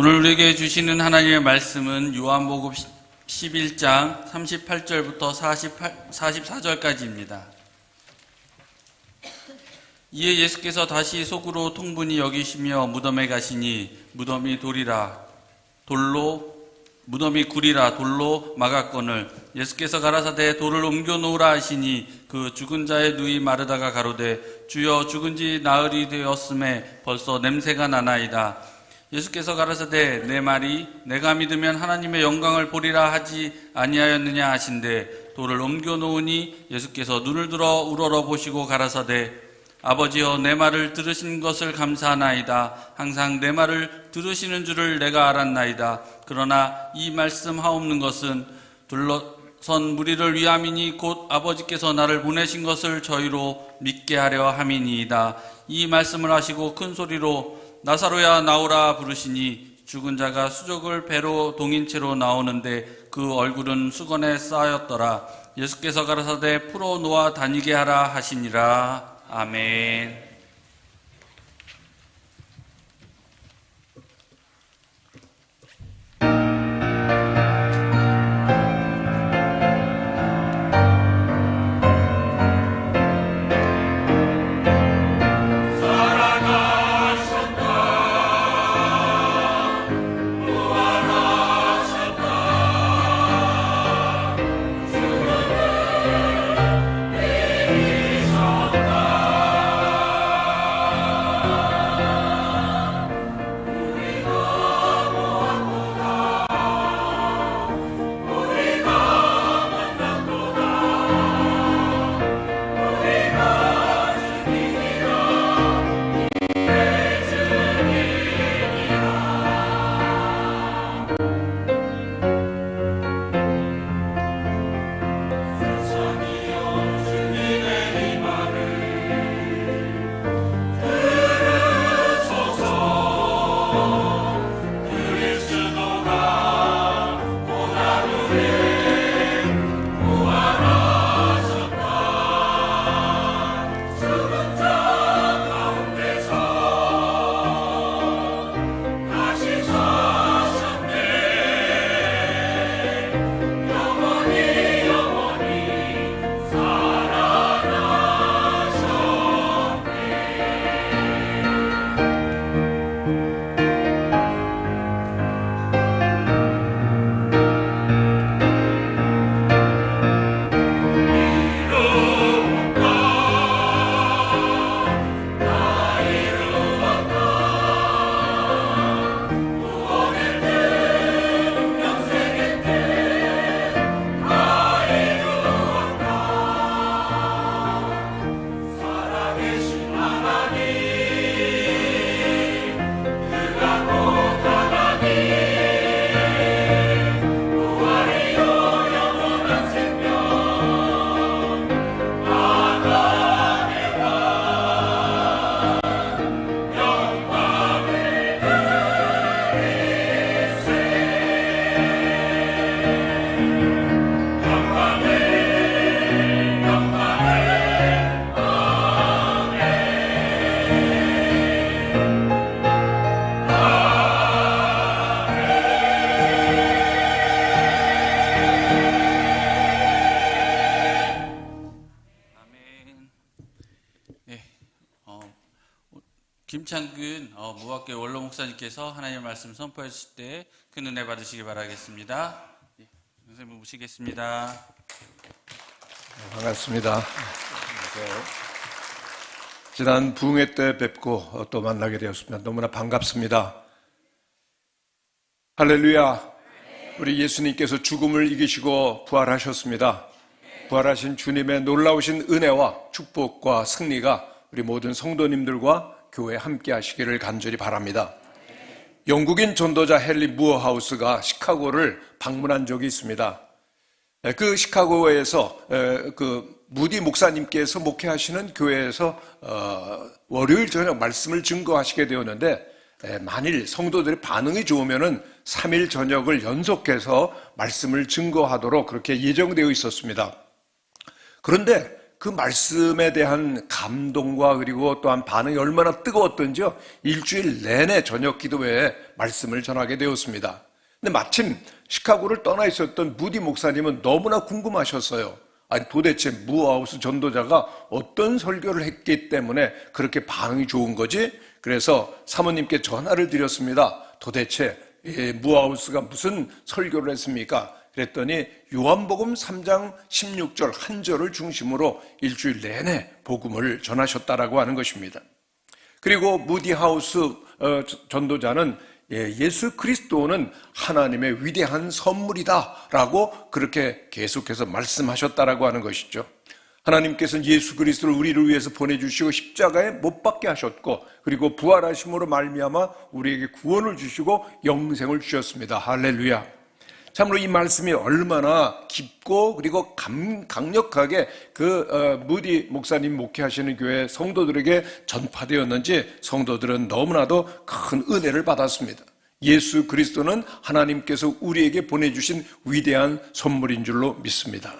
오늘 우리에게 주시는 하나님의 말씀은 요한복음 11장 38절부터 44절까지입니다. 이에 예수께서 다시 속으로 통분히 여기시며 무덤에 가시니 무덤이 굴이라 돌로 막았거늘 예수께서 가라사대 돌을 옮겨 놓으라 하시니 그 죽은 자의 누이 마르다가 가로되 주여 죽은 지 나흘이 되었음에 벌써 냄새가 나나이다. 예수께서 가라사대 내 말이 내가 믿으면 하나님의 영광을 보리라 하지 아니하였느냐 하신대 돌을 옮겨 놓으니 예수께서 눈을 들어 우러러 보시고 가라사대 아버지여 내 말을 들으신 것을 감사하나이다. 항상 내 말을 들으시는 줄을 내가 알았나이다. 그러나 이 말씀 하옵는 것은 둘러선 무리를 위함이니 곧 아버지께서 나를 보내신 것을 저희로 믿게 하려 함이니이다. 이 말씀을 하시고 큰 소리로 나사로야 나오라 부르시니 죽은 자가 수족을 배로 동인 채로 나오는데 그 얼굴은 수건에 쌓였더라. 예수께서 가라사대 풀어 놓아 다니게 하라 하시니라. 아멘. 김창근 무학교 원로 목사님께서 하나님의 말씀 선포했을 때 큰 은혜 받으시기 바라겠습니다. 선생님 모시겠습니다. 반갑습니다. 지난 부흥회 때 뵙고 또 만나게 되었습니다. 너무나 반갑습니다. 할렐루야. 우리 예수님께서 죽음을 이기시고 부활하셨습니다. 부활하신 주님의 놀라우신 은혜와 축복과 승리가 우리 모든 성도님들과 교회에 함께 하시기를 간절히 바랍니다. 영국인 전도자 헨리 무어하우스가 시카고를 방문한 적이 있습니다. 그 시카고에서 그 무디 목사님께서 목회하시는 교회에서 월요일 저녁 말씀을 증거하시게 되었는데 만일 성도들의 반응이 좋으면은 3일 저녁을 연속해서 말씀을 증거하도록 그렇게 예정되어 있었습니다. 그런데 그 말씀에 대한 감동과 그리고 또한 반응이 얼마나 뜨거웠던지요. 일주일 내내 저녁 기도회에 말씀을 전하게 되었습니다. 근데 마침 시카고를 떠나 있었던 무디 목사님은 너무나 궁금하셨어요. 아니 도대체 무하우스 전도자가 어떤 설교를 했기 때문에 그렇게 반응이 좋은 거지? 그래서 사모님께 전화를 드렸습니다. 도대체 무하우스가 무슨 설교를 했습니까? 그랬더니 요한복음 3장 16절 한 절을 중심으로 일주일 내내 복음을 전하셨다라고 하는 것입니다. 그리고 무디 하우스 전도자는 예수 그리스도는 하나님의 위대한 선물이다라고 그렇게 계속해서 말씀하셨다라고 하는 것이죠. 하나님께서는 예수 그리스도를 우리를 위해서 보내주시고 십자가에 못 박게 하셨고 그리고 부활하심으로 말미암아 우리에게 구원을 주시고 영생을 주셨습니다. 할렐루야. 참으로 이 말씀이 얼마나 깊고 그리고 강력하게 무디 목사님 목회하시는 교회 성도들에게 전파되었는지 성도들은 너무나도 큰 은혜를 받았습니다. 예수 그리스도는 하나님께서 우리에게 보내주신 위대한 선물인 줄로 믿습니다.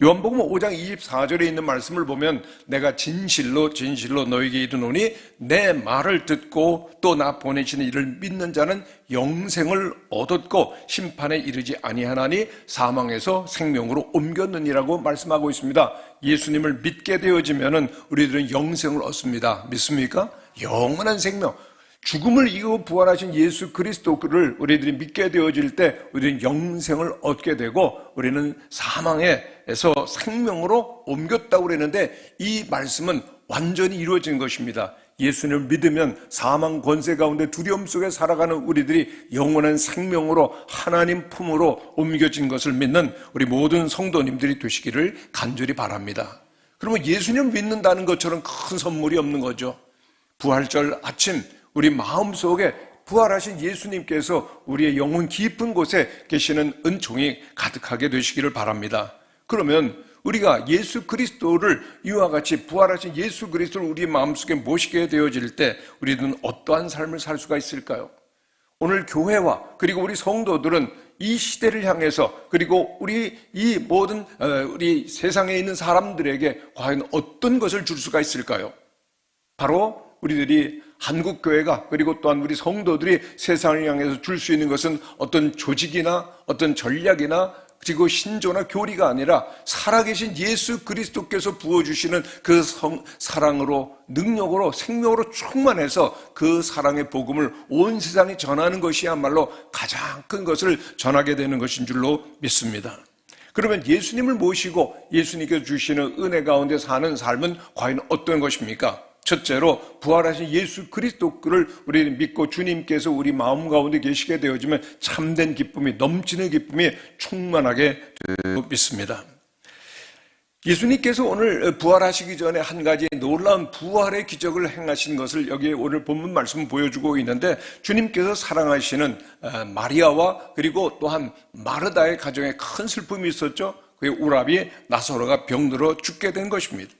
요한복음 5장 24절에 있는 말씀을 보면 내가 진실로 너에게 이르노니 내 말을 듣고 또 나 보내시는 이를 믿는 자는 영생을 얻었고 심판에 이르지 아니하나니 사망에서 생명으로 옮겼느니라고 말씀하고 있습니다. 예수님을 믿게 되어지면은 우리들은 영생을 얻습니다. 믿습니까? 영원한 생명. 죽음을 이기고 부활하신 예수 그리스도를 우리들이 믿게 되어질 때 우리는 영생을 얻게 되고 우리는 사망에서 생명으로 옮겼다고 그랬는데 이 말씀은 완전히 이루어진 것입니다. 예수님을 믿으면 사망 권세 가운데 두려움 속에 살아가는 우리들이 영원한 생명으로 하나님 품으로 옮겨진 것을 믿는 우리 모든 성도님들이 되시기를 간절히 바랍니다. 그러면 예수님을 믿는다는 것처럼 큰 선물이 없는 거죠. 부활절 아침 우리 마음속에 부활하신 예수님께서 우리의 영혼 깊은 곳에 계시는 은총이 가득하게 되시기를 바랍니다. 그러면 우리가 예수 그리스도를 이와 같이 부활하신 예수 그리스도를 우리의 마음속에 모시게 되어질 때 우리는 어떠한 삶을 살 수가 있을까요? 오늘 교회와 그리고 우리 성도들은 이 시대를 향해서 그리고 우리 이 모든 우리 세상에 있는 사람들에게 과연 어떤 것을 줄 수가 있을까요? 바로 우리들이 한국교회가 그리고 또한 우리 성도들이 세상을 향해서 줄 수 있는 것은 어떤 조직이나 어떤 전략이나 그리고 신조나 교리가 아니라 살아계신 예수 그리스도께서 부어주시는 그 사랑으로 능력으로 생명으로 충만해서 그 사랑의 복음을 온 세상에 전하는 것이야말로 가장 큰 것을 전하게 되는 것인 줄로 믿습니다. 그러면 예수님을 모시고 예수님께서 주시는 은혜 가운데 사는 삶은 과연 어떤 것입니까? 첫째로 부활하신 예수 그리스도를 우리는 믿고 주님께서 우리 마음 가운데 계시게 되어지면 참된 기쁨이 넘치는 기쁨이 충만하게 믿습니다. 예수님께서 오늘 부활하시기 전에 한 가지 놀라운 부활의 기적을 행하신 것을 여기 오늘 본문 말씀은 보여주고 있는데 주님께서 사랑하시는 마리아와 그리고 또한 마르다의 가정에 큰 슬픔이 있었죠. 그의 오라비 나사로가 병들어 죽게 된 것입니다.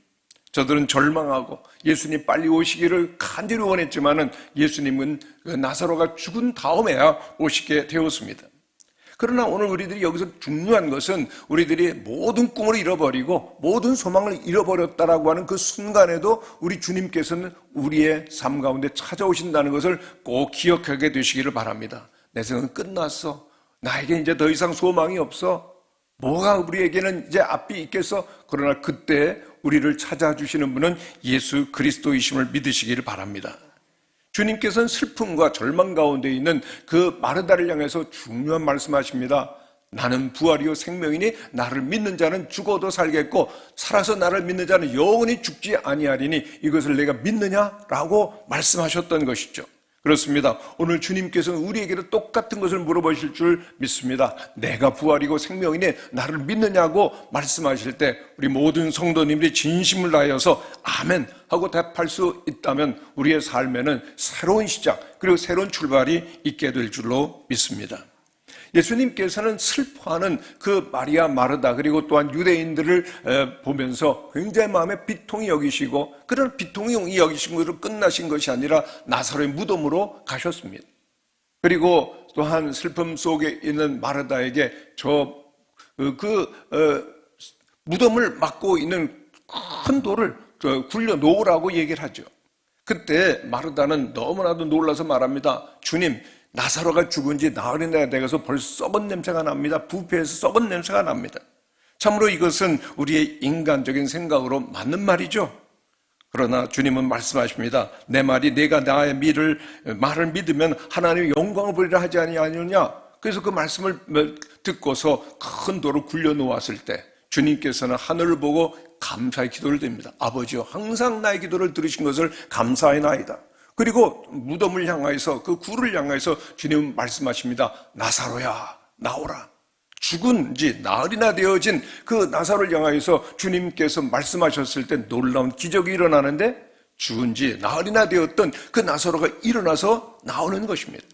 저들은 절망하고 예수님 빨리 오시기를 간절히 원했지만은 예수님은 나사로가 죽은 다음에야 오시게 되었습니다. 그러나 오늘 우리들이 여기서 중요한 것은 우리들이 모든 꿈을 잃어버리고 모든 소망을 잃어버렸다라고 하는 그 순간에도 우리 주님께서는 우리의 삶 가운데 찾아오신다는 것을 꼭 기억하게 되시기를 바랍니다. 내 생은 끝났어. 나에게 이제 더 이상 소망이 없어. 뭐가 우리에게는 이제 앞이 있겠어? 그러나 그때 우리를 찾아주시는 분은 예수 그리스도이심을 믿으시기를 바랍니다. 주님께서는 슬픔과 절망 가운데 있는 그 마르다를 향해서 중요한 말씀하십니다. 나는 부활이요 생명이니 나를 믿는 자는 죽어도 살겠고 살아서 나를 믿는 자는 영원히 죽지 아니하리니 이것을 내가 믿느냐라고 말씀하셨던 것이죠. 그렇습니다. 오늘 주님께서는 우리에게도 똑같은 것을 물어보실 줄 믿습니다. 내가 부활이고 생명이니 나를 믿느냐고 말씀하실 때 우리 모든 성도님들이 진심을 다하여서 아멘 하고 답할 수 있다면 우리의 삶에는 새로운 시작 그리고 새로운 출발이 있게 될 줄로 믿습니다. 예수님께서는 슬퍼하는 그 마리아 마르다 그리고 또한 유대인들을 보면서 굉장히 마음에 비통히 여기시고 그런 비통히 여기신 것으로 끝나신 것이 아니라 나사로의 무덤으로 가셨습니다. 그리고 또한 슬픔 속에 있는 마르다에게 무덤을 막고 있는 큰 돌을 굴려 놓으라고 얘기를 하죠. 그때 마르다는 너무나도 놀라서 말합니다. 주님, 나사로가 죽은 지 나흘이나 돼서 벌써 썩은 냄새가 납니다. 부패해서 썩은 냄새가 납니다. 참으로 이것은 우리의 인간적인 생각으로 맞는 말이죠. 그러나 주님은 말씀하십니다. 내 말이 내가 나의 말을 믿으면 하나님의 영광을 보리라 하지 아니하느냐. 그래서 그 말씀을 듣고서 큰 돌을 굴려놓았을 때 주님께서는 하늘을 보고 감사의 기도를 드립니다. 아버지여, 항상 나의 기도를 들으신 것을 감사하나이다. 그리고 무덤을 향하여서, 그 굴을 향하여서 주님은 말씀하십니다. 나사로야, 나오라. 죽은 지 나흘이나 되어진 그 나사로를 향하여서 주님께서 말씀하셨을 때 놀라운 기적이 일어나는데, 죽은 지 나흘이나 되었던 그 나사로가 일어나서 나오는 것입니다.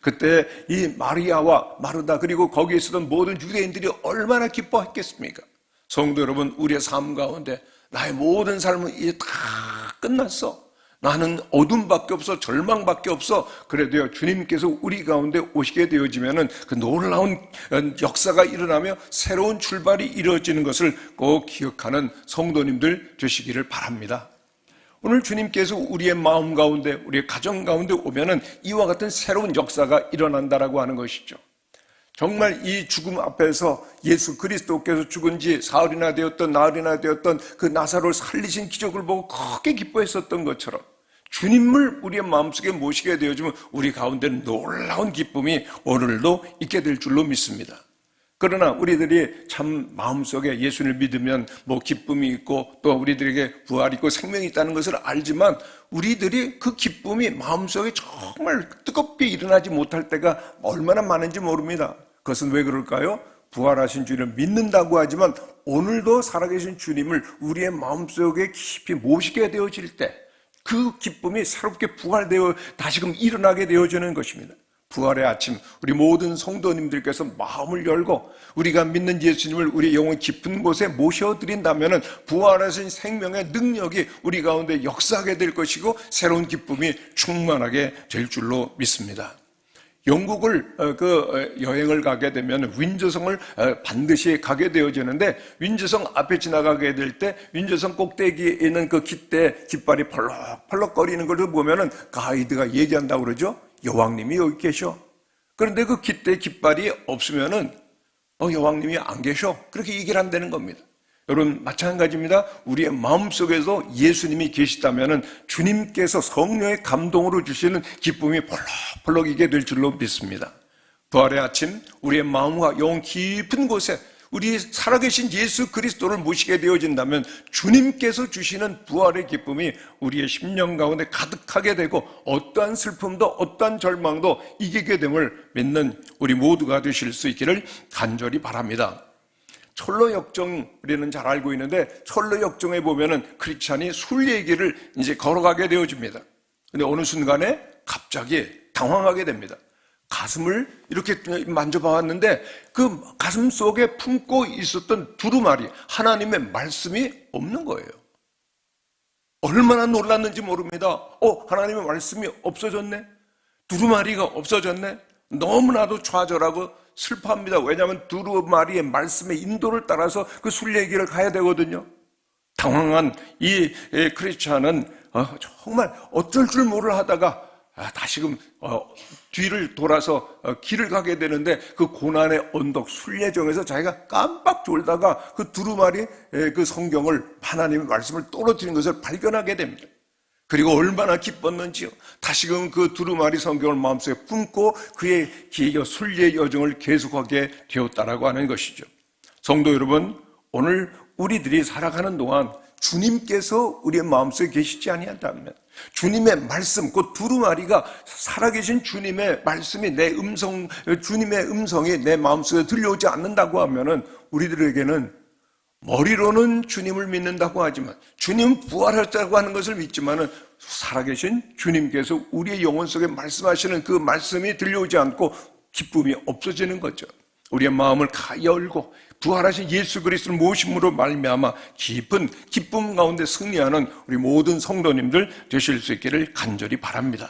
그때 이 마리아와 마르다 그리고 거기에 있었던 모든 유대인들이 얼마나 기뻐했겠습니까? 성도 여러분, 우리의 삶 가운데 나의 모든 삶은 이제 다 끝났어. 나는 어둠밖에 없어, 절망밖에 없어. 그래도요, 주님께서 우리 가운데 오시게 되어지면은 그 놀라운 역사가 일어나며 새로운 출발이 이루어지는 것을 꼭 기억하는 성도님들 되시기를 바랍니다. 오늘 주님께서 우리의 마음 가운데, 우리의 가정 가운데 오면은 이와 같은 새로운 역사가 일어난다라고 하는 것이죠. 정말 이 죽음 앞에서 예수 그리스도께서 죽은 지 사흘이나 되었던, 나흘이나 되었던 그 나사로를 살리신 기적을 보고 크게 기뻐했었던 것처럼 주님을 우리의 마음속에 모시게 되어지면 우리 가운데는 놀라운 기쁨이 오늘도 있게 될 줄로 믿습니다. 그러나 우리들이 참 마음속에 예수를 믿으면 뭐 기쁨이 있고 또 우리들에게 부활이 있고 생명이 있다는 것을 알지만 우리들이 그 기쁨이 마음속에 정말 뜨겁게 일어나지 못할 때가 얼마나 많은지 모릅니다. 그것은 왜 그럴까요? 부활하신 주님을 믿는다고 하지만 오늘도 살아계신 주님을 우리의 마음속에 깊이 모시게 되어질 때 그 기쁨이 새롭게 부활되어 다시금 일어나게 되어지는 것입니다. 부활의 아침, 우리 모든 성도님들께서 마음을 열고 우리가 믿는 예수님을 우리 영혼 깊은 곳에 모셔드린다면 부활하신 생명의 능력이 우리 가운데 역사하게 될 것이고 새로운 기쁨이 충만하게 될 줄로 믿습니다. 영국을 여행을 가게 되면 윈저성을 반드시 가게 되어지는데 윈저성 앞에 지나가게 될 때 윈저성 꼭대기에 있는 그 깃발이 펄럭펄럭거리는 걸 보면은 가이드가 얘기한다고 그러죠. 여왕님이 여기 계셔. 그런데 그 깃발이 없으면은 여왕님이 안 계셔. 그렇게 얘기를 한다는 겁니다. 여러분 마찬가지입니다. 우리의 마음속에서 예수님이 계시다면은 주님께서 성령의 감동으로 주시는 기쁨이 펄럭펄럭이게 될 줄로 믿습니다. 부활의 아침, 우리의 마음과 영혼 깊은 곳에 우리 살아계신 예수 그리스도를 모시게 되어진다면 주님께서 주시는 부활의 기쁨이 우리의 심령 가운데 가득하게 되고 어떠한 슬픔도 어떠한 절망도 이기게 됨을 믿는 우리 모두가 되실 수 있기를 간절히 바랍니다. 철로역정 우리는 잘 알고 있는데 철로역정에 보면은 크리스찬이 순례길을 이제 걸어가게 되어집니다. 근데 어느 순간에 갑자기 당황하게 됩니다. 가슴을 이렇게 만져봤는데 그 가슴 속에 품고 있었던 두루마리 하나님의 말씀이 없는 거예요. 얼마나 놀랐는지 모릅니다. 하나님의 말씀이 없어졌네. 두루마리가 없어졌네. 너무나도 좌절하고 슬퍼합니다. 왜냐하면 두루마리의 말씀의 인도를 따라서 그 순례길을 가야 되거든요. 당황한 이 크리스찬은 정말 어쩔 줄 모를 하다가 다시금 뒤를 돌아서 길을 가게 되는데 그 고난의 언덕 순례정에서 자기가 깜빡 졸다가 그 두루마리 그 성경을 하나님의 말씀을 떨어뜨린 것을 발견하게 됩니다. 그리고 얼마나 기뻤는지요. 다시금 그 두루마리 성경을 마음속에 품고 그의 순례 여정을 계속하게 되었다라고 하는 것이죠. 성도 여러분, 오늘 우리들이 살아가는 동안 주님께서 우리의 마음속에 계시지 아니한다면 주님의 말씀, 그 두루마리가 살아계신 주님의 말씀이 주님의 음성이 내 마음속에 들려오지 않는다고 하면은 우리들에게는 머리로는 주님을 믿는다고 하지만 주님 부활했다고 하는 것을 믿지만은 살아계신 주님께서 우리의 영혼 속에 말씀하시는 그 말씀이 들려오지 않고 기쁨이 없어지는 거죠. 우리의 마음을 열고 부활하신 예수 그리스도를 모심으로 말미암아 깊은 기쁨 가운데 승리하는 우리 모든 성도님들 되실 수 있기를 간절히 바랍니다.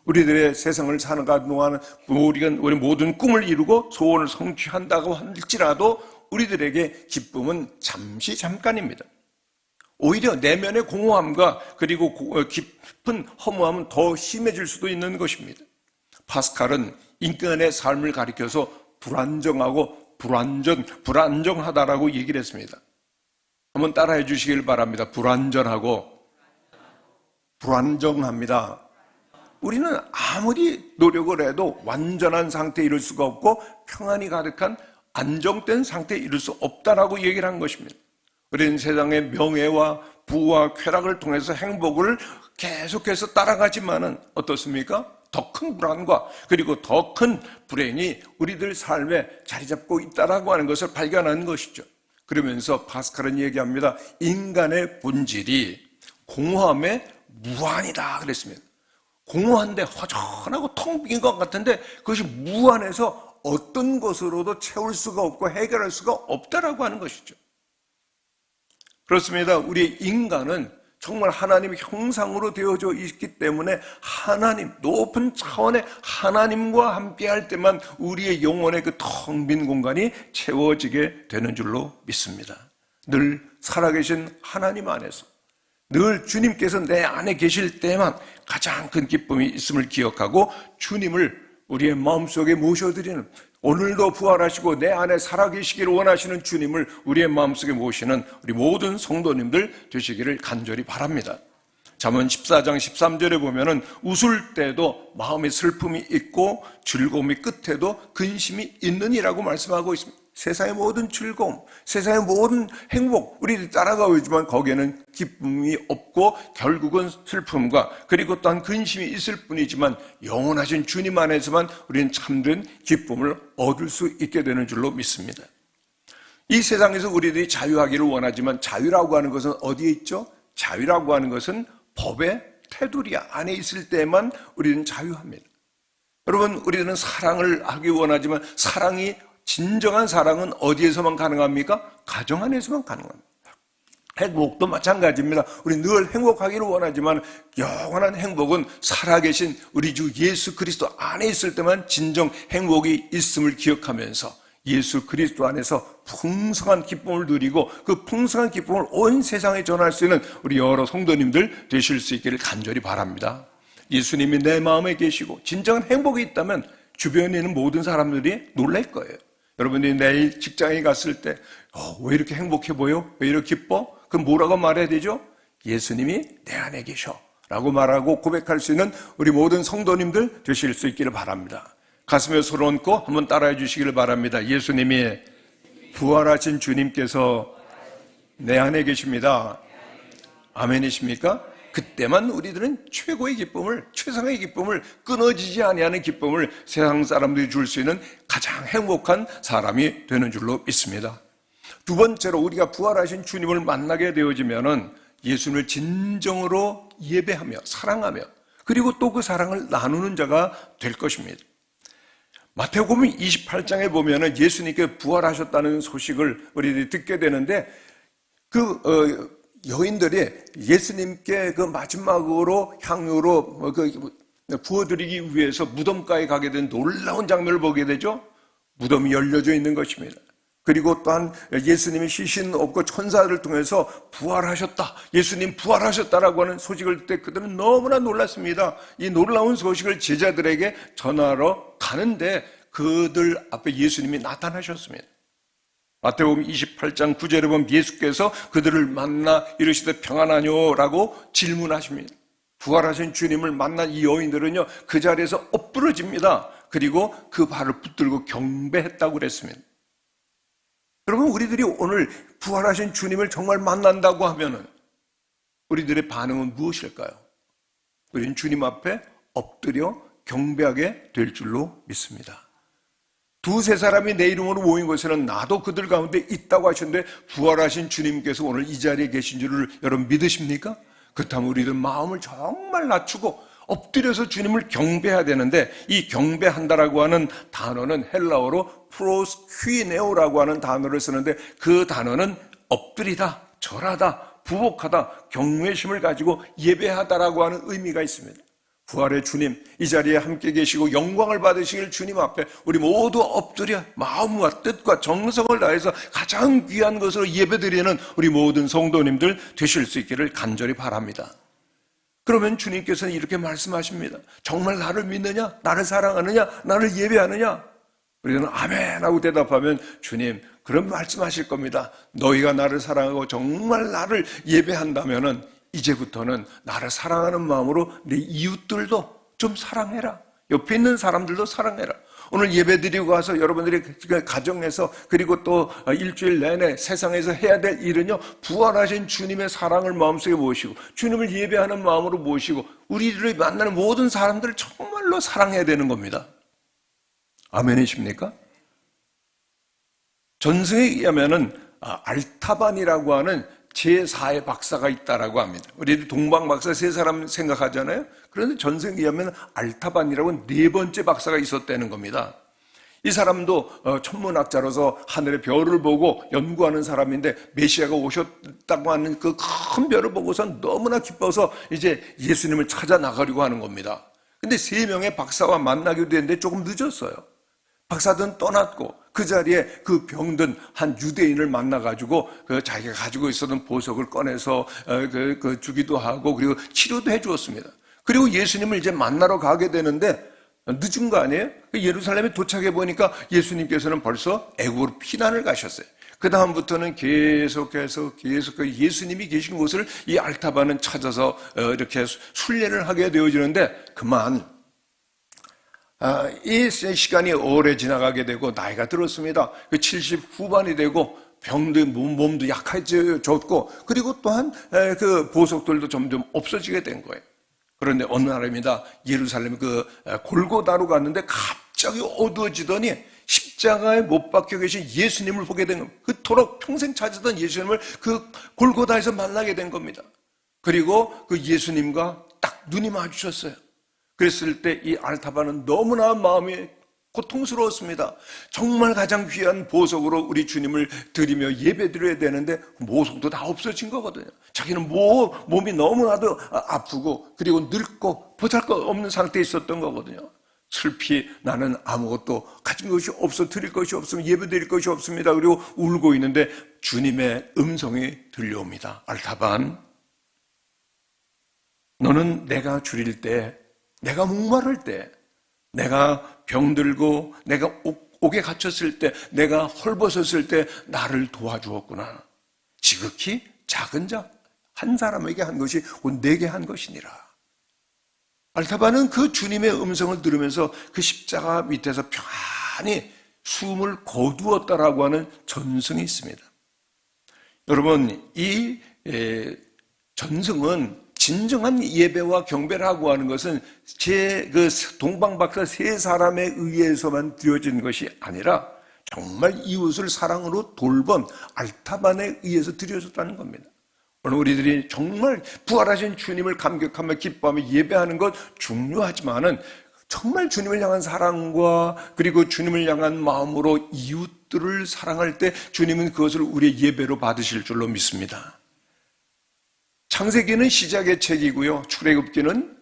우리들의 세상을 살아가는 동안 우리 모든 꿈을 이루고 소원을 성취한다고 할지라도 우리들에게 기쁨은 잠깐입니다. 오히려 내면의 공허함과 그리고 깊은 허무함은 더 심해질 수도 있는 것입니다. 파스칼은 인간의 삶을 가리켜서 불안정하고 불안정하다라고 얘기를 했습니다. 한번 따라해 주시길 바랍니다. 불안정하고 불안정합니다. 우리는 아무리 노력을 해도 완전한 상태에 이를 수가 없고 평안이 가득한 안정된 상태에 이를 수 없다라고 얘기를 한 것입니다. 우리는 세상의 명예와 부와 쾌락을 통해서 행복을 계속해서 따라가지만은 어떻습니까? 더 큰 불안과 그리고 더 큰 불행이 우리들 삶에 자리 잡고 있다라고 하는 것을 발견하는 것이죠. 그러면서 파스칼은 얘기합니다. 인간의 본질이 공허함에 무한이다 그랬습니다. 공허한데 허전하고 텅 빈 것 같은데 그것이 무한해서 어떤 것으로도 채울 수가 없고 해결할 수가 없다라고 하는 것이죠. 그렇습니다. 우리 인간은 정말 하나님의 형상으로 되어져 있기 때문에 하나님, 높은 차원의 하나님과 함께 할 때만 우리의 영혼의 그 텅 빈 공간이 채워지게 되는 줄로 믿습니다. 늘 살아계신 하나님 안에서 늘 주님께서 내 안에 계실 때만 가장 큰 기쁨이 있음을 기억하고 주님을 우리의 마음속에 모셔드리는, 오늘도 부활하시고 내 안에 살아계시기를 원하시는 주님을 우리의 마음속에 모시는 우리 모든 성도님들 되시기를 간절히 바랍니다. 잠언 14장 13절에 보면은 웃을 때도 마음에 슬픔이 있고 즐거움이 끝에도 근심이 있느니라고 말씀하고 있습니다. 세상의 모든 즐거움, 세상의 모든 행복, 우리들이 따라가고 있지만 거기에는 기쁨이 없고 결국은 슬픔과 그리고 또한 근심이 있을 뿐이지만 영원하신 주님 안에서만 우리는 참된 기쁨을 얻을 수 있게 되는 줄로 믿습니다. 이 세상에서 우리들이 자유하기를 원하지만 자유라고 하는 것은 어디에 있죠? 자유라고 하는 것은 법의 테두리 안에 있을 때만 우리는 자유합니다. 여러분, 우리들은 사랑을 하기 원하지만 진정한 사랑은 어디에서만 가능합니까? 가정 안에서만 가능합니다. 행복도 마찬가지입니다. 우리 늘 행복하기를 원하지만 영원한 행복은 살아계신 우리 주 예수 그리스도 안에 있을 때만 진정 행복이 있음을 기억하면서 예수 그리스도 안에서 풍성한 기쁨을 누리고 그 풍성한 기쁨을 온 세상에 전할 수 있는 우리 여러 성도님들 되실 수 있기를 간절히 바랍니다. 예수님이 내 마음에 계시고 진정한 행복이 있다면 주변에 있는 모든 사람들이 놀랄 거예요. 여러분들이 내일 직장에 갔을 때 왜 이렇게 행복해 보여? 왜 이렇게 기뻐? 그럼 뭐라고 말해야 되죠? 예수님이 내 안에 계셔 라고 말하고 고백할 수 있는 우리 모든 성도님들 되실 수 있기를 바랍니다. 가슴에 손을 얹고 한번 따라해 주시기를 바랍니다. 예수님이 부활하신 주님께서 내 안에 계십니다. 아멘이십니까? 그때만 우리들은 최고의 기쁨을, 최상의 기쁨을, 끊어지지 아니하는 기쁨을 세상 사람들이 줄 수 있는 가장 행복한 사람이 되는 줄로 믿습니다. 두 번째로 우리가 부활하신 주님을 만나게 되어지면은 예수님을 진정으로 예배하며 사랑하며 그리고 또 그 사랑을 나누는 자가 될 것입니다. 마태복음 28장에 보면은 예수님께 부활하셨다는 소식을 우리들이 듣게 되는데 여인들이 예수님께 그 마지막으로 향유로 부어드리기 위해서 무덤가에 가게 된 놀라운 장면을 보게 되죠. 무덤이 열려져 있는 것입니다. 그리고 또한 예수님이 시신 없고 천사들을 통해서 부활하셨다, 예수님 부활하셨다라고 하는 소식을 듣때 그들은 너무나 놀랐습니다. 이 놀라운 소식을 제자들에게 전하러 가는데 그들 앞에 예수님이 나타나셨습니다. 마태복음 28장 9절에 보면 예수께서 그들을 만나 이르시되 평안하뇨라고 질문하십니다. 부활하신 주님을 만난 이 여인들은요, 그 자리에서 엎부러집니다. 그리고 그 발을 붙들고 경배했다고 그랬습니다. 여러분, 우리들이 오늘 부활하신 주님을 정말 만난다고 하면은 우리들의 반응은 무엇일까요? 우리는 주님 앞에 엎드려 경배하게 될 줄로 믿습니다. 두세 사람이 내 이름으로 모인 곳에는 나도 그들 가운데 있다고 하셨는데 부활하신 주님께서 오늘 이 자리에 계신 줄을 여러분 믿으십니까? 그렇다면 우리들 마음을 정말 낮추고 엎드려서 주님을 경배해야 되는데, 이 경배한다라고 하는 단어는 헬라어로 프로스퀴네오라고 하는 단어를 쓰는데 그 단어는 엎드리다, 절하다, 부복하다, 경외심을 가지고 예배하다라고 하는 의미가 있습니다. 부활의 주님, 이 자리에 함께 계시고 영광을 받으시길 주님 앞에 우리 모두 엎드려 마음과 뜻과 정성을 다해서 가장 귀한 것으로 예배드리는 우리 모든 성도님들 되실 수 있기를 간절히 바랍니다. 그러면 주님께서는 이렇게 말씀하십니다. 정말 나를 믿느냐? 나를 사랑하느냐? 나를 예배하느냐? 우리는 아멘 하고 대답하면 주님 그런 말씀하실 겁니다. 너희가 나를 사랑하고 정말 나를 예배한다면은 이제부터는 나를 사랑하는 마음으로 네 이웃들도 좀 사랑해라. 옆에 있는 사람들도 사랑해라. 오늘 예배드리고 와서 여러분들이 가정에서 그리고 또 일주일 내내 세상에서 해야 될 일은요, 부활하신 주님의 사랑을 마음속에 모시고 주님을 예배하는 마음으로 모시고 우리를 만나는 모든 사람들을 정말로 사랑해야 되는 겁니다. 아멘이십니까? 전승에 의하면은 알타반이라고 하는 제4의 박사가 있다라고 합니다. 우리 동방 박사 세 사람 생각하잖아요. 그런데 전승에 의하면 알타반이라고 네 번째 박사가 있었다는 겁니다. 이 사람도 천문학자로서 하늘의 별을 보고 연구하는 사람인데 메시아가 오셨다고 하는 그 큰 별을 보고서 너무나 기뻐서 이제 예수님을 찾아 나가려고 하는 겁니다. 근데 세 명의 박사와 만나기도 했는데 조금 늦었어요. 박사들은 떠났고 그 자리에 그 병든 한 유대인을 만나가지고 자기가 가지고 있었던 보석을 꺼내서 주기도 하고 그리고 치료도 해주었습니다. 그리고 예수님을 이제 만나러 가게 되는데 늦은 거 아니에요? 예루살렘에 도착해 보니까 예수님께서는 벌써 애국으로 피난을 가셨어요. 그 다음부터는 계속해서 예수님이 계신 곳을 이 알타반은 찾아서 이렇게 순례를 하게 되어지는데 그만 이 시간이 오래 지나가게 되고 나이가 들었습니다. 70 후반이 되고 병도 몸도 약해졌고 그리고 또한 그 보석들도 점점 없어지게 된 거예요. 그런데 어느 날입니다. 예루살렘 골고다로 갔는데 갑자기 어두워지더니 십자가에 못 박혀 계신 예수님을 보게 된 겁니다. 그토록 평생 찾았던 예수님을 그 골고다에서 만나게 된 겁니다. 그리고 그 예수님과 딱 눈이 마주쳤어요. 그랬을 때 이 알타반은 너무나 마음이 고통스러웠습니다. 정말 가장 귀한 보석으로 우리 주님을 드리며 예배드려야 되는데 보석도 다 없어진 거거든요. 자기는 몸이 너무나도 아프고 그리고 늙고 보잘것 없는 상태에 있었던 거거든요. 슬피 나는 아무것도 가진 것이 없어 드릴 것이 없으면 예배드릴 것이 없습니다. 그리고 울고 있는데 주님의 음성이 들려옵니다. 알타반, 너는 내가 줄일 때, 내가 목마를 때, 내가 병들고 내가 옥에 갇혔을 때, 내가 헐벗었을 때 나를 도와주었구나. 지극히 작은 자 한 사람에게 한 것이 곧 내게 한 것이니라. 알타반은 그 주님의 음성을 들으면서 그 십자가 밑에서 편안히 숨을 거두었다라고 하는 전승이 있습니다. 여러분, 이 전승은 진정한 예배와 경배라고 하는 것은 그 동방박사 세 사람에 의해서만 드려진 것이 아니라 정말 이웃을 사랑으로 돌본 알타반에 의해서 드려졌다는 겁니다. 오늘 우리들이 정말 부활하신 주님을 감격하며 기뻐하며 예배하는 것 중요하지만은 정말 주님을 향한 사랑과 그리고 주님을 향한 마음으로 이웃들을 사랑할 때 주님은 그것을 우리의 예배로 받으실 줄로 믿습니다. 창세기는 시작의 책이고요. 출애굽기는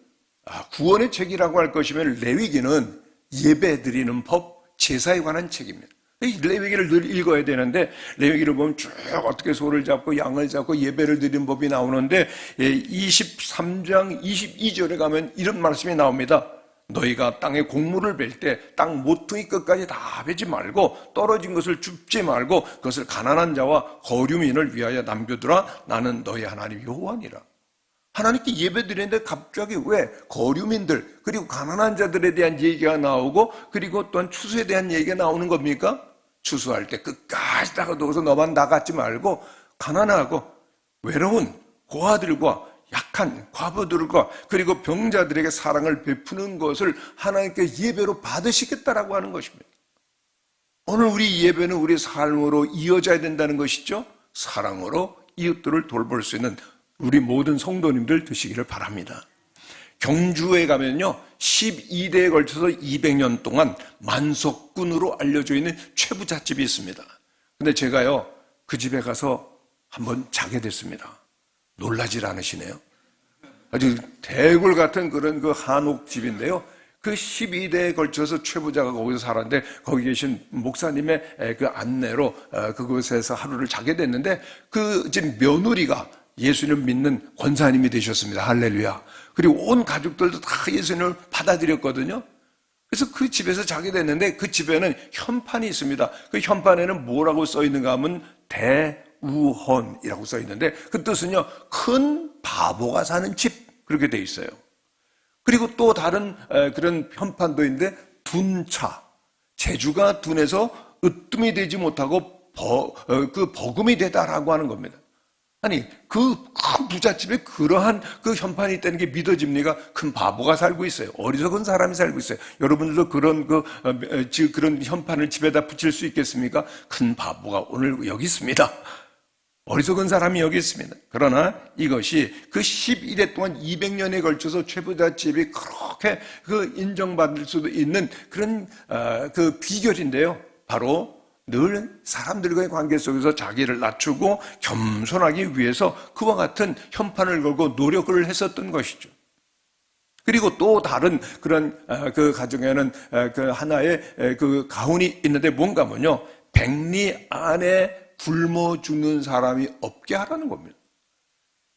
구원의 책이라고 할 것이면 레위기는 예배 드리는 법, 제사에 관한 책입니다. 이 레위기를 늘 읽어야 되는데 레위기를 보면 쭉 어떻게 소를 잡고 양을 잡고 예배를 드리는 법이 나오는데 23장 22절에 가면 이런 말씀이 나옵니다. 너희가 땅에 곡물을 벨 때 땅 모퉁이 끝까지 다 베지 말고 떨어진 것을 줍지 말고 그것을 가난한 자와 거류민을 위하여 남겨두라. 나는 너희 하나님 여호와니라. 하나님께 예배드리는데 갑자기 왜 거류민들 그리고 가난한 자들에 대한 얘기가 나오고 그리고 또한 추수에 대한 얘기가 나오는 겁니까? 추수할 때 끝까지 다가둬서 너만 나가지 말고 가난하고 외로운 고아들과 약한 과부들과 그리고 병자들에게 사랑을 베푸는 것을 하나님께 예배로 받으시겠다라고 하는 것입니다. 오늘 우리 예배는 우리 삶으로 이어져야 된다는 것이죠. 사랑으로 이웃들을 돌볼 수 있는 우리 모든 성도님들 되시기를 바랍니다. 경주에 가면요 12대에 걸쳐서 200년 동안 만석군으로 알려져 있는 최부잣집이 있습니다. 근데 제가요 그 집에 가서 한번 자게 됐습니다. 놀라질 않으시네요. 아주 대굴 같은 그런 그 한옥집인데요. 그 12대에 걸쳐서 최부자가 거기서 살았는데 거기 계신 목사님의 그 안내로 그곳에서 하루를 자게 됐는데 그 집 며느리가 예수님 믿는 권사님이 되셨습니다. 할렐루야. 그리고 온 가족들도 다 예수님을 받아들였거든요. 그래서 그 집에서 자게 됐는데 그 집에는 현판이 있습니다. 그 현판에는 뭐라고 써 있는가 하면 대우헌이라고 써 있는데 그 뜻은요, 큰 바보가 사는 집, 그렇게 돼 있어요. 그리고 또 다른 그런 현판도 있는데 둔차, 재주가 둔해서 으뜸이 되지 못하고 그 버금이 되다라고 하는 겁니다. 아니, 그 큰 부잣집에 그러한 그 현판이 있다는 게 믿어집니까? 큰 바보가 살고 있어요. 어리석은 사람이 살고 있어요. 여러분들도 그런 그런 현판을 집에다 붙일 수 있겠습니까? 큰 바보가 오늘 여기 있습니다. 어리석은 사람이 여기 있습니다. 그러나 이것이 그 11회 동안 200년에 걸쳐서 최부잣집이 그렇게 그 인정받을 수도 있는 그런 그 비결인데요. 바로 늘 사람들과의 관계 속에서 자기를 낮추고 겸손하기 위해서 그와 같은 현판을 걸고 노력을 했었던 것이죠. 그리고 또 다른 그런 그 가정에는 그 하나의 그 가훈이 있는데 뭔가 하면요, 백리 안에 굶어 죽는 사람이 없게 하라는 겁니다.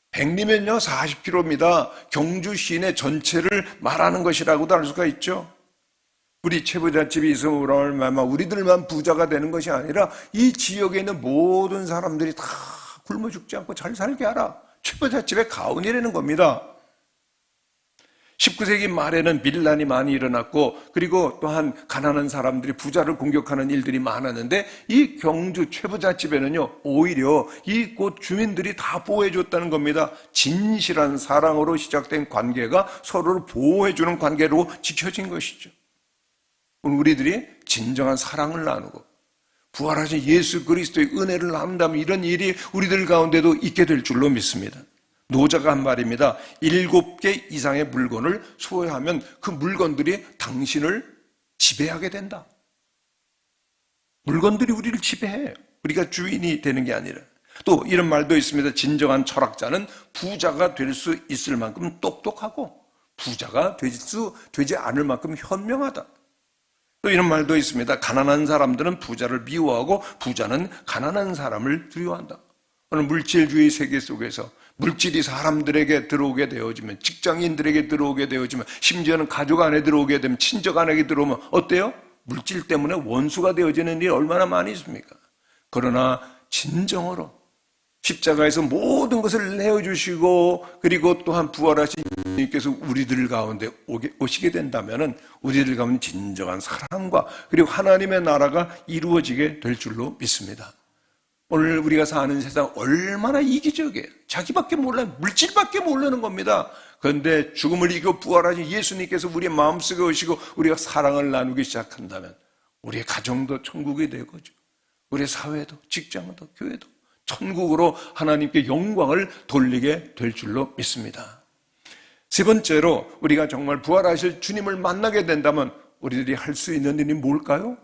백리면요 40km입니다. 경주 시내 전체를 말하는 것이라고도 할 수가 있죠. 우리 최부잣집이 있으면 얼마나 우리들만 부자가 되는 것이 아니라 이 지역에 있는 모든 사람들이 다 굶어 죽지 않고 잘 살게 하라. 최부잣집의 가훈이라는 겁니다. 19세기 말에는 밀란이 많이 일어났고 그리고 또한 가난한 사람들이 부자를 공격하는 일들이 많았는데 이 경주 최부잣집에는요 오히려 이 곳 주민들이 다 보호해줬다는 겁니다. 진실한 사랑으로 시작된 관계가 서로를 보호해주는 관계로 지켜진 것이죠. 우리들이 진정한 사랑을 나누고 부활하신 예수 그리스도의 은혜를 나눈다면 이런 일이 우리들 가운데도 있게 될 줄로 믿습니다. 노자가 한 말입니다. 7개 이상의 물건을 소유하면 그 물건들이 당신을 지배하게 된다. 물건들이 우리를 지배해요. 우리가 주인이 되는 게 아니라. 또 이런 말도 있습니다. 진정한 철학자는 부자가 될 수 있을 만큼 똑똑하고 부자가 되지 않을 만큼 현명하다. 또 이런 말도 있습니다. 가난한 사람들은 부자를 미워하고 부자는 가난한 사람을 두려워한다. 오늘 물질주의 세계 속에서 물질이 사람들에게 들어오게 되어지면, 직장인들에게 들어오게 되어지면, 심지어는 가족 안에 들어오게 되면, 친족 안에 들어오면 어때요? 물질 때문에 원수가 되어지는 일이 얼마나 많이 있습니까? 그러나 진정으로 십자가에서 모든 것을 내어주시고 그리고 또한 부활하신 주님께서 우리들 가운데 오시게 된다면 우리들 가운데 진정한 사랑과 그리고 하나님의 나라가 이루어지게 될 줄로 믿습니다. 오늘 우리가 사는 세상 얼마나 이기적이에요. 자기밖에 몰라요. 물질밖에 모르는 겁니다. 그런데 죽음을 이기고 부활하신 예수님께서 우리의 마음속에 오시고 우리가 사랑을 나누기 시작한다면 우리의 가정도 천국이 되고죠. 우리의 사회도 직장도 교회도 천국으로 하나님께 영광을 돌리게 될 줄로 믿습니다. 세 번째로 우리가 정말 부활하실 주님을 만나게 된다면 우리들이 할 수 있는 일이 뭘까요?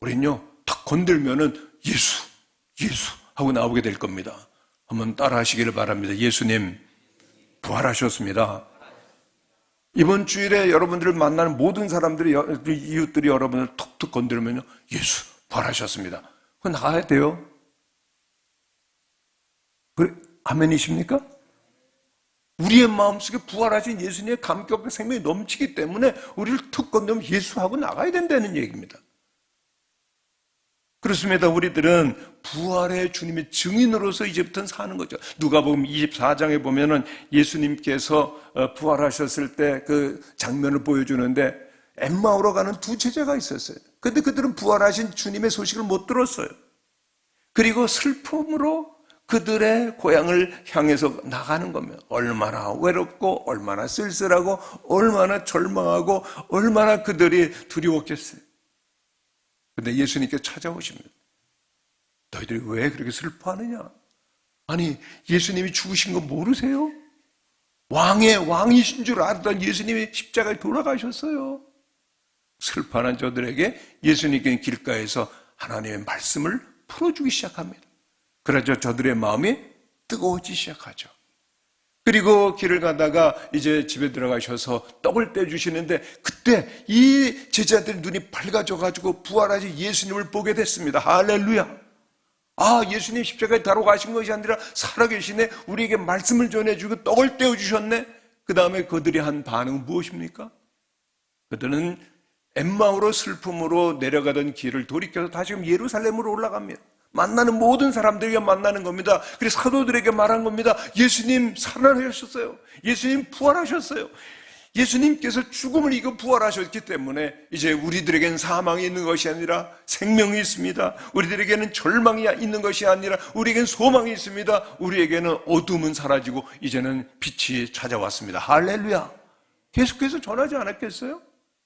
우리는요 탁 건들면은 예수 하고 나오게 될 겁니다. 한번 따라 하시기를 바랍니다. 예수님 부활하셨습니다. 이번 주일에 여러분들을 만나는 모든 사람들이, 이웃들이 여러분을 툭툭 건드리면요 예수 부활하셨습니다. 그거 나가야 돼요. 그래, 아멘이십니까? 우리의 마음속에 부활하신 예수님의 감격과 생명이 넘치기 때문에 우리를 툭 건드리면 예수하고 나가야 된다는 얘기입니다. 그렇습니다. 우리들은 부활의 주님의 증인으로서 이제부터는 사는 거죠. 누가복음 24장에 보면은 예수님께서 부활하셨을 때 그 장면을 보여주는데 엠마오로 가는 두 제자가 있었어요. 그런데 그들은 부활하신 주님의 소식을 못 들었어요. 그리고 슬픔으로 그들의 고향을 향해서 나가는 겁니다. 얼마나 외롭고 얼마나 쓸쓸하고 얼마나 절망하고 얼마나 그들이 두려웠겠어요. 그런데 예수님께 찾아오십니다. 너희들이 왜 그렇게 슬퍼하느냐? 아니 예수님이 죽으신 거 모르세요? 왕이신 줄 알았던 예수님이 십자가에 돌아가셨어요. 슬퍼하는 저들에게 예수님께는 길가에서 하나님의 말씀을 풀어주기 시작합니다. 그래서 저들의 마음이 뜨거워지기 시작하죠. 그리고 길을 가다가 이제 집에 들어가셔서 떡을 떼주시는데 그때 이 제자들의 눈이 밝아져가지고 부활하신 예수님을 보게 됐습니다. 할렐루야. 아, 예수님 십자가에 달아가신 것이 아니라 살아계시네. 우리에게 말씀을 전해주고 떡을 떼어주셨네. 그 다음에 그들이 한 반응은 무엇입니까? 그들은 엠마오로 슬픔으로 내려가던 길을 돌이켜서 다시금 예루살렘으로 올라갑니다. 만나는 모든 사람들에게 만나는 겁니다. 그래서 사도들에게 말한 겁니다. 예수님 살아나셨어요. 예수님 부활하셨어요. 예수님께서 죽음을 이겨 부활하셨기 때문에 이제 우리들에게는 사망이 있는 것이 아니라 생명이 있습니다. 우리들에게는 절망이 있는 것이 아니라 우리에게는 소망이 있습니다. 우리에게는 어둠은 사라지고 이제는 빛이 찾아왔습니다. 할렐루야. 계속해서 전하지 않았겠어요?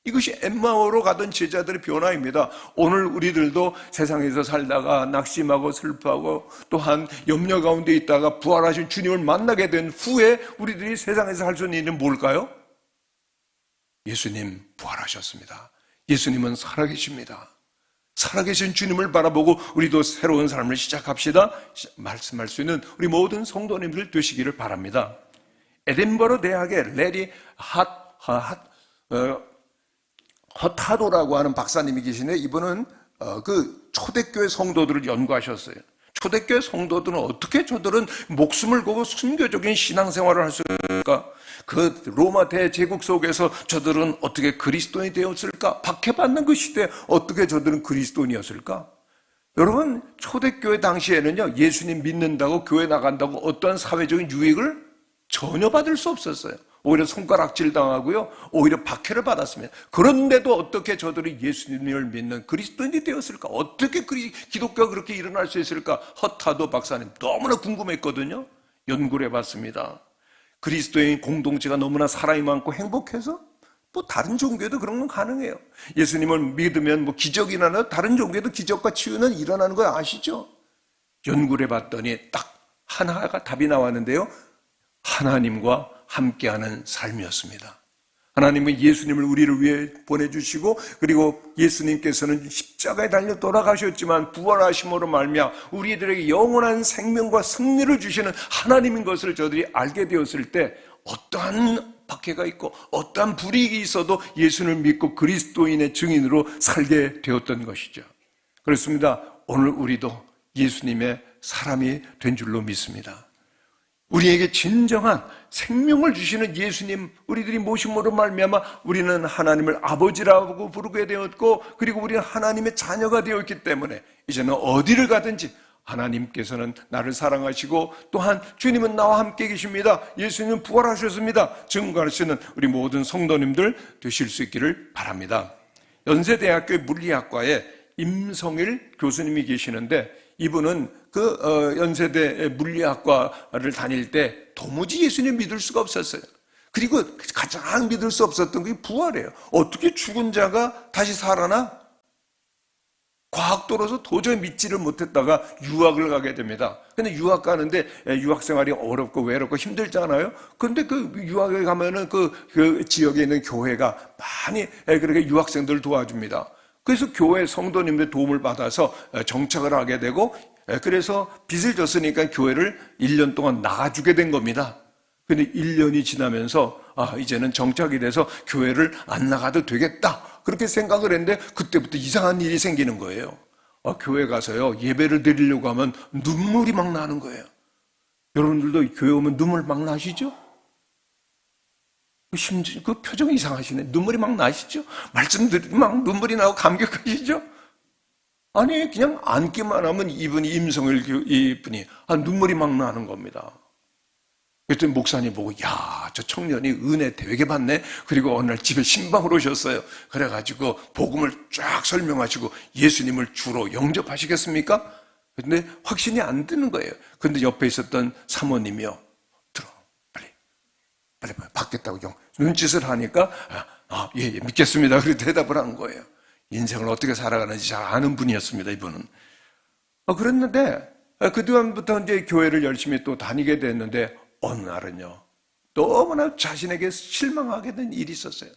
이것이 엠마오로 가던 제자들의 변화입니다. 오늘 우리들도 세상에서 살다가 낙심하고 슬퍼하고 또한 염려 가운데 있다가 부활하신 주님을 만나게 된 후에 우리들이 세상에서 할 수 있는 일은 뭘까요? 예수님 부활하셨습니다. 예수님은 살아계십니다. 살아계신 주님을 바라보고 우리도 새로운 삶을 시작합시다. 말씀할 수 있는 우리 모든 성도님들 되시기를 바랍니다. 에딘버러 대학의 레리 허타도라고 하는 박사님이 계시는데 이분은 그 초대교회 성도들을 연구하셨어요. 초대교회 성도들은 어떻게 저들은 목숨을 걸고 순교적인 신앙생활을 할 수 있을까? 그 로마 대제국 속에서 저들은 어떻게 그리스도인이 되었을까? 박해받는 그 시대에 어떻게 저들은 그리스도인이었을까? 여러분, 초대교회 당시에는요, 예수님 믿는다고 교회 나간다고 어떠한 사회적인 유익을 전혀 받을 수 없었어요. 오히려 손가락질 당하고요, 오히려 박해를 받았습니다. 그런데도 어떻게 저들이 예수님을 믿는 그리스도인이 되었을까? 어떻게 기독교가 그렇게 일어날 수 있을까? 허타도 박사님 너무나 궁금했거든요. 연구를 해봤습니다. 그리스도인 공동체가 너무나 사람이 많고 행복해서 뭐 다른 종교에도 그런 건 가능해요. 예수님을 믿으면 뭐 기적이 일어나요. 다른 종교에도 기적과 치유는 일어나는 거 아시죠? 연구를 해봤더니 딱 하나가 답이 나왔는데요. 하나님과 함께하는 삶이었습니다. 하나님은 예수님을 우리를 위해 보내주시고 그리고 예수님께서는 십자가에 달려 돌아가셨지만 부활하심으로 말미암아 우리들에게 영원한 생명과 승리를 주시는 하나님인 것을 저들이 알게 되었을 때 어떠한 박해가 있고 어떠한 불이익이 있어도 예수를 믿고 그리스도인의 증인으로 살게 되었던 것이죠. 그렇습니다. 오늘 우리도 예수님의 사람이 된 줄로 믿습니다. 우리에게 진정한 생명을 주시는 예수님 우리들이 모심으로 말미암아 우리는 하나님을 아버지라고 부르게 되었고 그리고 우리는 하나님의 자녀가 되었기 때문에 이제는 어디를 가든지 하나님께서는 나를 사랑하시고 또한 주님은 나와 함께 계십니다. 예수님은 부활하셨습니다. 증거할 수 있는 우리 모든 성도님들 되실 수 있기를 바랍니다. 연세대학교 물리학과에 임성일 교수님이 계시는데 이분은 연세대 물리학과를 다닐 때 도무지 예수님 믿을 수가 없었어요. 그리고 가장 믿을 수 없었던 게 부활이에요. 어떻게 죽은 자가 다시 살아나? 과학도로서 도저히 믿지를 못했다가 유학을 가게 됩니다. 근데 유학 가는데 유학 생활이 어렵고 외롭고 힘들잖아요. 근데 그 유학에 가면은 그 지역에 있는 교회가 많이 그렇게 유학생들을 도와줍니다. 그래서 교회 성도님들의 도움을 받아서 정착을 하게 되고 그래서 빚을 졌으니까 교회를 1년 동안 나가주게 된 겁니다. 근데 1년이 지나면서 이제는 정착이 돼서 교회를 안 나가도 되겠다 그렇게 생각을 했는데 그때부터 이상한 일이 생기는 거예요. 교회 가서요 예배를 드리려고 하면 눈물이 막 나는 거예요. 여러분들도 교회 오면 눈물 막 나시죠? 심지어 그 표정이 이상하시네. 눈물이 막 나시죠? 말씀 들으면 막 눈물이 나고 감격하시죠? 아니 그냥 앉기만 하면 임성일 이분이 눈물이 막 나는 겁니다. 그랬더니 목사님 보고 야, 저 청년이 은혜 되게 받네. 그리고 어느 날 집에 신방으로 오셨어요. 그래가지고 복음을 쫙 설명하시고 예수님을 주로 영접하시겠습니까? 근데 확신이 안 드는 거예요. 근데 옆에 있었던 사모님이요. 들어 빨리 받겠다고 눈짓을 하니까 예, 믿겠습니다. 그렇게 대답을 한 거예요. 인생을 어떻게 살아가는지 잘 아는 분이었습니다. 이분은. 그랬는데 그 다음부터 이제 교회를 열심히 또 다니게 됐는데 어느 날은요 너무나 자신에게 실망하게 된 일이 있었어요.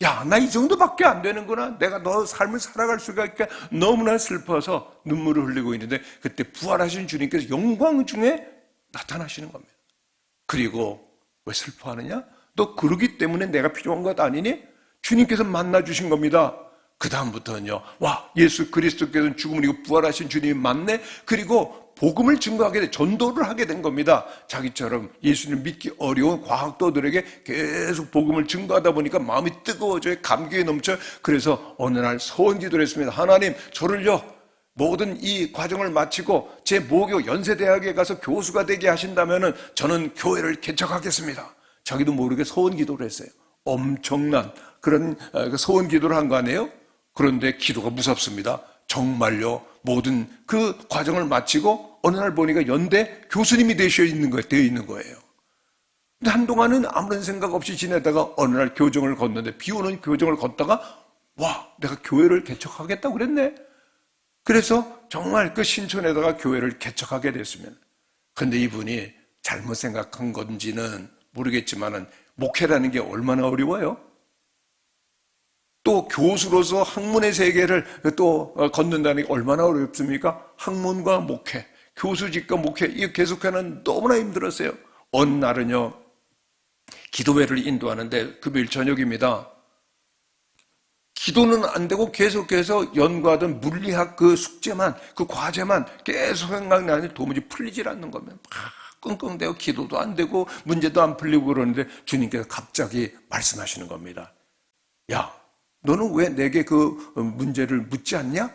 야, 나 이 정도밖에 안 되는구나. 내가 너 삶을 살아갈 수가 있게 너무나 슬퍼서 눈물을 흘리고 있는데 그때 부활하신 주님께서 영광 중에 나타나시는 겁니다. 그리고 왜 슬퍼하느냐? 너 그러기 때문에 내가 필요한 것 아니니? 주님께서 만나주신 겁니다. 그 다음부터는요, 와, 예수 그리스도께서는 죽음을 이기고 부활하신 주님이 맞네? 그리고 복음을 증거하게 돼 전도를 하게 된 겁니다. 자기처럼 예수님을 믿기 어려운 과학도들에게 계속 복음을 증거하다 보니까 마음이 뜨거워져요. 감격에 넘쳐요. 그래서 어느 날 소원 기도를 했습니다. 하나님, 저를요 모든 이 과정을 마치고 제 모교 연세대학에 가서 교수가 되게 하신다면 저는 교회를 개척하겠습니다. 자기도 모르게 소원 기도를 했어요. 엄청난 그런 소원 기도를 한 거 아니에요? 그런데 기도가 무섭습니다. 정말요 모든 그 과정을 마치고 어느 날 보니까 연대 교수님이 되어 있는 거예요. 근데 한동안은 아무런 생각 없이 지내다가 어느 날 교정을 걷는데, 비 오는 교정을 걷다가 와, 내가 교회를 개척하겠다고 그랬네. 그래서 정말 그 신촌에다가 교회를 개척하게 됐습니다. 근데 이분이 잘못 생각한 건지는 모르겠지만은 목회라는 게 얼마나 어려워요? 또 교수로서 학문의 세계를 또 걷는다는 게 얼마나 어렵습니까? 학문과 목회, 교수직과 목회, 이거 계속하는 너무나 힘들었어요. 어느 날은요, 기도회를 인도하는데 금요일 저녁입니다. 기도는 안 되고 계속해서 연구하던 물리학 그 숙제만, 그 과제만 계속 생각나니 도무지 풀리질 않는 겁니다. 막 끙끙대고 기도도 안 되고 문제도 안 풀리고 그러는데 주님께서 갑자기 말씀하시는 겁니다. 야, 너는 왜 내게 그 문제를 묻지 않냐?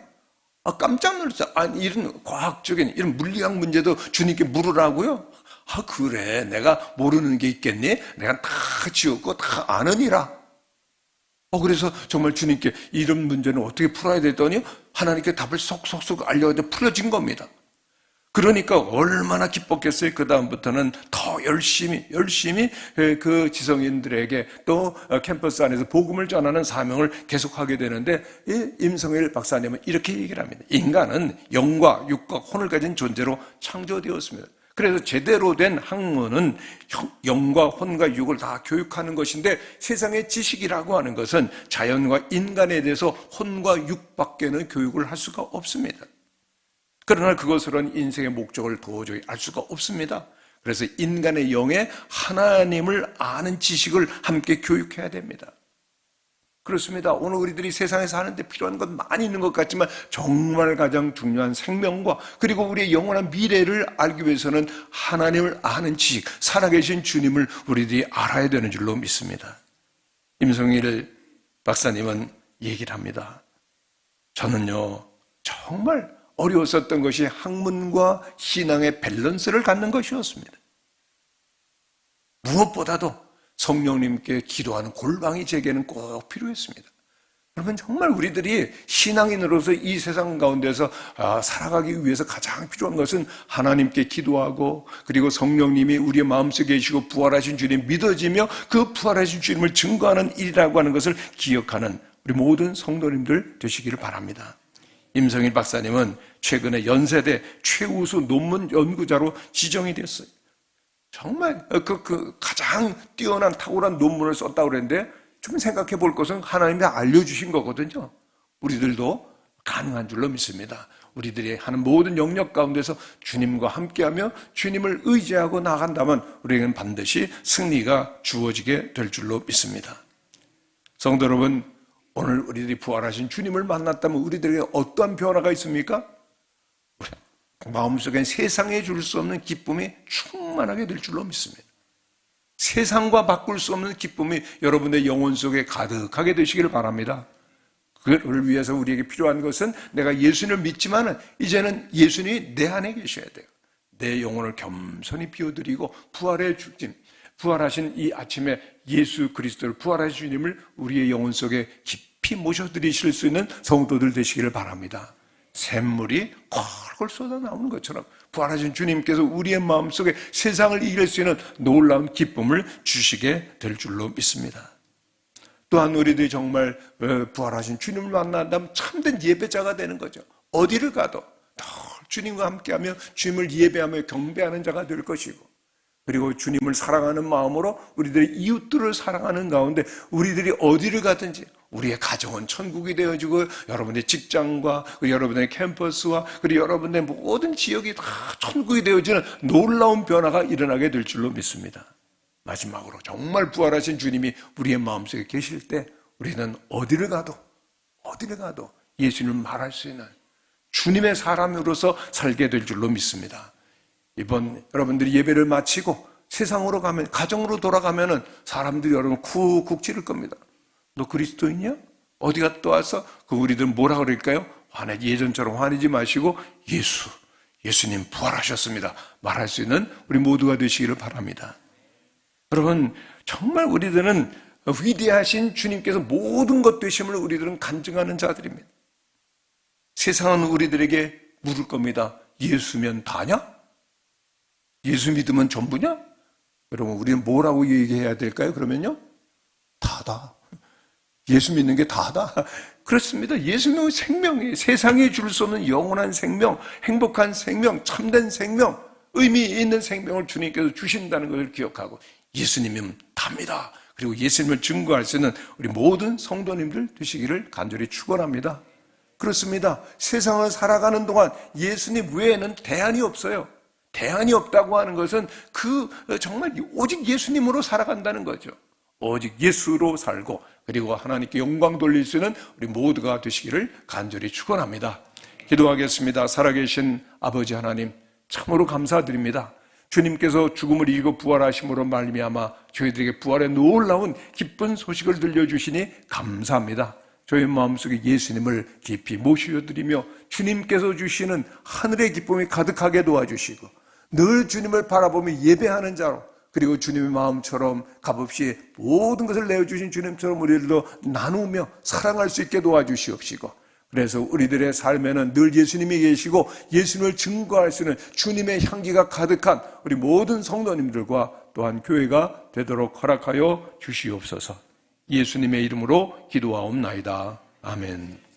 아, 깜짝 놀랐어요. 아니, 이런 과학적인, 이런 물리학 문제도 주님께 물으라고요? 아, 그래. 내가 모르는 게 있겠니? 내가 다 지었고 다 아느니라. 그래서 정말 주님께 이런 문제는 어떻게 풀어야 됐더니 하나님께 답을 속속속 알려서 풀어진 겁니다. 그러니까 얼마나 기뻤겠어요. 그 다음부터는 더 열심히 그 지성인들에게 또 캠퍼스 안에서 복음을 전하는 사명을 계속하게 되는데, 임성일 박사님은 이렇게 얘기를 합니다. 인간은 영과 육과 혼을 가진 존재로 창조되었습니다. 그래서 제대로 된 학문은 영과 혼과 육을 다 교육하는 것인데, 세상의 지식이라고 하는 것은 자연과 인간에 대해서 혼과 육밖에는 교육을 할 수가 없습니다. 그러나 그것으로는 인생의 목적을 도저히 알 수가 없습니다. 그래서 인간의 영에 하나님을 아는 지식을 함께 교육해야 됩니다. 그렇습니다. 오늘 우리들이 세상에 사는데 필요한 건 많이 있는 것 같지만 정말 가장 중요한 생명과 그리고 우리의 영원한 미래를 알기 위해서는 하나님을 아는 지식, 살아계신 주님을 우리들이 알아야 되는 줄로 믿습니다. 임성일 박사님은 얘기를 합니다. 저는요 정말 어려웠었던 것이 학문과 신앙의 밸런스를 갖는 것이었습니다. 무엇보다도 성령님께 기도하는 골방이 제게는 꼭 필요했습니다. 여러분, 정말 우리들이 신앙인으로서 이 세상 가운데서 살아가기 위해서 가장 필요한 것은 하나님께 기도하고, 그리고 성령님이 우리의 마음속에 계시고 부활하신 주님 믿어지며 그 부활하신 주님을 증거하는 일이라고 하는 것을 기억하는 우리 모든 성도님들 되시기를 바랍니다. 임성일 박사님은 최근에 연세대 최우수 논문 연구자로 지정이 됐어요. 정말 가장 뛰어난 탁월한 논문을 썼다고 그랬는데, 좀 생각해 볼 것은 하나님이 알려주신 거거든요. 우리들도 가능한 줄로 믿습니다. 우리들이 하는 모든 영역 가운데서 주님과 함께하며 주님을 의지하고 나간다면 우리에게는 반드시 승리가 주어지게 될 줄로 믿습니다. 성도 여러분, 오늘 우리들이 부활하신 주님을 만났다면 우리들에게 어떠한 변화가 있습니까? 마음속엔 세상에 줄 수 없는 기쁨이 충만하게 될 줄로 믿습니다. 세상과 바꿀 수 없는 기쁨이 여러분의 영혼 속에 가득하게 되시기를 바랍니다. 그를 위해서 우리에게 필요한 것은, 내가 예수님을 믿지만은 이제는 예수님이 내 안에 계셔야 돼요. 내 영혼을 겸손히 비워드리고 부활의 주님, 부활하신 이 아침에 예수 그리스도를, 부활하신 주님을 우리의 영혼 속에 깊이 모셔드리실 수 있는 성도들 되시기를 바랍니다. 샘물이 콜콜 쏟아 나오는 것처럼 부활하신 주님께서 우리의 마음속에 세상을 이길 수 있는 놀라운 기쁨을 주시게 될 줄로 믿습니다. 또한 우리들이 정말 부활하신 주님을 만난다면 참된 예배자가 되는 거죠. 어디를 가도 늘 주님과 함께하며 주님을 예배하며 경배하는 자가 될 것이고, 그리고 주님을 사랑하는 마음으로 우리들의 이웃들을 사랑하는 가운데 우리들이 어디를 가든지 우리의 가정은 천국이 되어지고, 여러분의 직장과 여러분의 캠퍼스와 그리고 여러분의 모든 지역이 다 천국이 되어지는 놀라운 변화가 일어나게 될 줄로 믿습니다. 마지막으로 정말 부활하신 주님이 우리의 마음속에 계실 때 우리는 어디를 가도 예수님을 말할 수 있는 주님의 사람으로서 살게 될 줄로 믿습니다. 이번 여러분들이 예배를 마치고 세상으로 가면, 가정으로 돌아가면은 사람들이 여러분 쿡쿡 찌를 겁니다. 너 그리스도인이야? 어디 갔다 와서? 그 우리들은 뭐라 그럴까요? 예전처럼 화내지 마시고 예수님 부활하셨습니다 말할 수 있는 우리 모두가 되시기를 바랍니다. 여러분, 정말 우리들은 위대하신 주님께서 모든 것 되심을 우리들은 간증하는 자들입니다. 세상은 우리들에게 물을 겁니다. 예수면 다냐? 예수 믿으면 전부냐? 여러분, 우리는 뭐라고 얘기해야 될까요? 그러면요, 다다. 예수 믿는 게 다다. 그렇습니다. 예수님은 생명이에요. 세상에 줄 수 없는 영원한 생명, 행복한 생명, 참된 생명, 의미 있는 생명을 주님께서 주신다는 것을 기억하고 예수님은 답니다. 그리고 예수님을 증거할 수 있는 우리 모든 성도님들 되시기를 간절히 축원합니다. 그렇습니다. 세상을 살아가는 동안 예수님 외에는 대안이 없어요. 대안이 없다고 하는 것은 정말 오직 예수님으로 살아간다는 거죠. 오직 예수로 살고 그리고 하나님께 영광 돌릴 수 있는 우리 모두가 되시기를 간절히 축원합니다. 기도하겠습니다. 살아계신 아버지 하나님, 참으로 감사드립니다. 주님께서 죽음을 이기고 부활하심으로 말미암아 저희들에게 부활의 놀라운 기쁜 소식을 들려주시니 감사합니다. 저희 마음속에 예수님을 깊이 모셔드리며 주님께서 주시는 하늘의 기쁨이 가득하게 도와주시고 늘 주님을 바라보며 예배하는 자로, 그리고 주님의 마음처럼 값없이 모든 것을 내어주신 주님처럼 우리들도 나누며 사랑할 수 있게 도와주시옵시고, 그래서 우리들의 삶에는 늘 예수님이 계시고 예수님을 증거할 수 있는 주님의 향기가 가득한 우리 모든 성도님들과 또한 교회가 되도록 허락하여 주시옵소서. 예수님의 이름으로 기도하옵나이다. 아멘.